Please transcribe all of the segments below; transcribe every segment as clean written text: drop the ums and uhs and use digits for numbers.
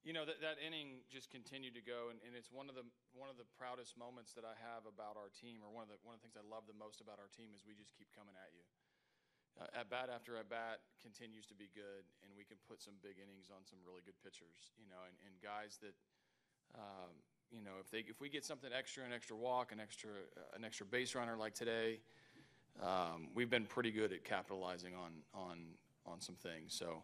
That inning just continued to go, and it's one of the proudest moments that I have about our team, or one of the things I love the most about our team is we just keep coming at you. At bat after at bat continues to be good, and we can put some big innings on some really good pitchers, and guys that, if we get something extra, an extra walk, an extra base runner like today, we've been pretty good at capitalizing on some things. So.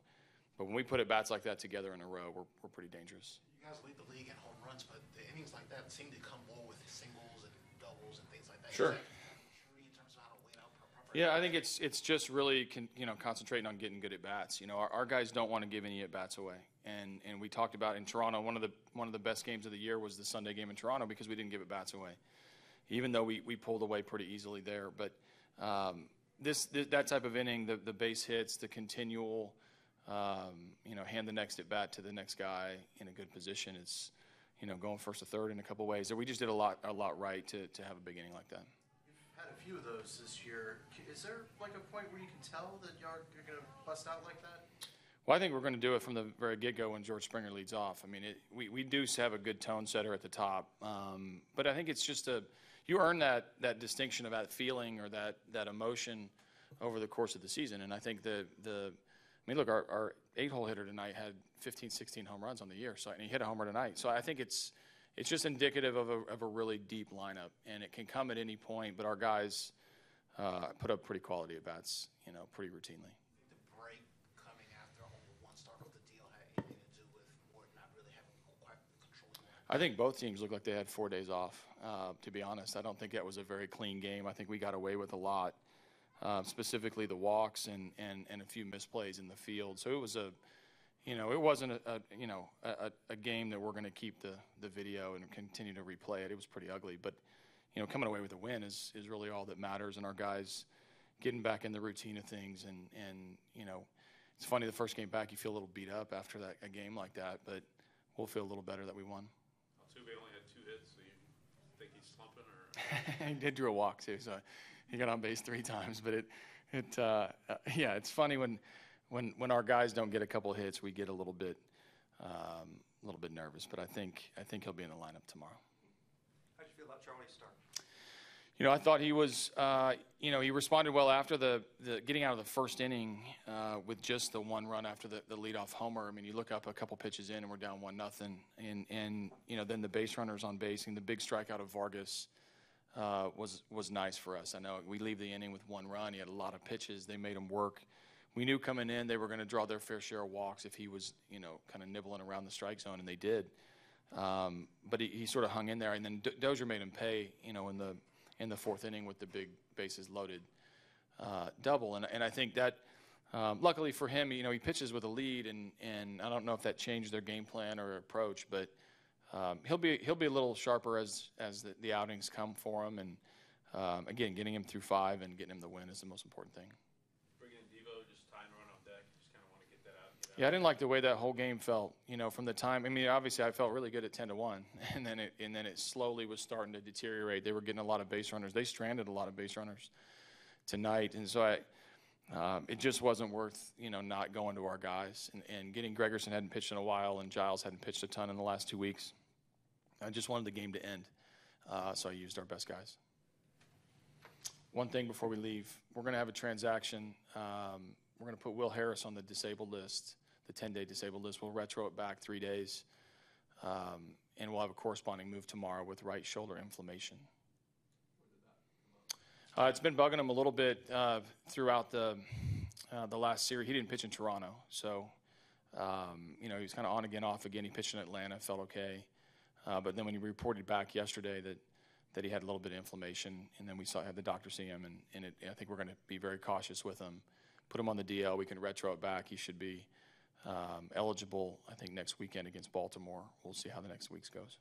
But when we put at bats like that together in a row, we're pretty dangerous. You guys lead the league in home runs, but the innings like that seem to come more with singles and doubles and things like that. Sure. In terms of how to wait out proper. Yeah, I think it's just really concentrating on getting good at bats. Our guys don't want to give any at bats away, and we talked about in Toronto one of the best games of the year was the Sunday game in Toronto because we didn't give at bats away, even though we pulled away pretty easily there. But that type of inning, the base hits, the continual. Hand the next at bat to the next guy in a good position. It's, going first to third in a couple ways. So we just did a lot right to have a big inning like that. You've had a few of those this year. Is there like a point where you can tell that you're going to bust out like that? Well, I think we're going to do it from the very get-go when George Springer leads off. I mean, we do have a good tone setter at the top, but I think it's just you earn that distinction of that feeling or that emotion over the course of the season, and I think look, our 8-hole hitter tonight had 15, 16 home runs on the year, and he hit a homer tonight. So I think it's just indicative of a really deep lineup, and it can come at any point. But our guys put up pretty quality at bats, pretty routinely. I think the break coming after only one start of the deal had anything to do with Morton not really having quite the control. I think both teams looked like they had 4 days off. To be honest, I don't think that was a very clean game. I think we got away with a lot. Specifically the walks and a few misplays in the field. So it was it wasn't a game that we're going to keep the video and continue to replay it. It was pretty ugly, but coming away with a win is really all that matters. And our guys getting back in the routine of things. And it's funny, the first game back you feel a little beat up after a game like that, but we'll feel a little better that we won. Altuve only had 2 hits, so you think he's slumping or? He did drew a walk too, so. He got on base 3 times, but it's funny when our guys don't get a couple of hits, we get a little bit nervous. But I think he'll be in the lineup tomorrow. How did you feel about Charlie's start? I thought he was, he responded well after the getting out of the first inning with just the 1 run after the leadoff homer. I mean, you look up a couple pitches in and we're down 1-0, and then the base runners on base and the big strikeout of Vargas. Was nice for us. I know we leave the inning with 1 run. He had a lot of pitches. They made him work. We knew coming in they were going to draw their fair share of walks if he was, kind of nibbling around the strike zone, and they did. But he sort of hung in there, and then Dozier made him pay, in the 4th inning with the big bases loaded double. And I think that, luckily for him, he pitches with a lead, and I don't know if that changed their game plan or approach, but. He'll be a little sharper as the outings come for him, and again, getting him through 5 and getting him the win is the most important thing. Bringing in Devo, just tying run on deck, just kind of want to get that out. Yeah, I didn't like the way that whole game felt. From the time. I mean, obviously, I felt really good at 10-1, and then it slowly was starting to deteriorate. They were getting a lot of base runners. They stranded a lot of base runners tonight, and so it just wasn't worth not going to our guys and getting Gregerson hadn't pitched in a while, and Giles hadn't pitched a ton in the last 2 weeks. I just wanted the game to end, so I used our best guys. One thing before we leave, we're going to have a transaction. We're going to put Will Harris on the disabled list, the 10-day disabled list. We'll retro it back 3 days, and we'll have a corresponding move tomorrow with right shoulder inflammation. It's been bugging him a little bit throughout the last series. He didn't pitch in Toronto, so he was kind of on again, off again. He pitched in Atlanta, felt okay. But then when he reported back yesterday that he had a little bit of inflammation, and then we had the doctor see him, and I think we're going to be very cautious with him. Put him on the DL. We can retro it back. He should be eligible, I think, next weekend against Baltimore. We'll see how the next week goes.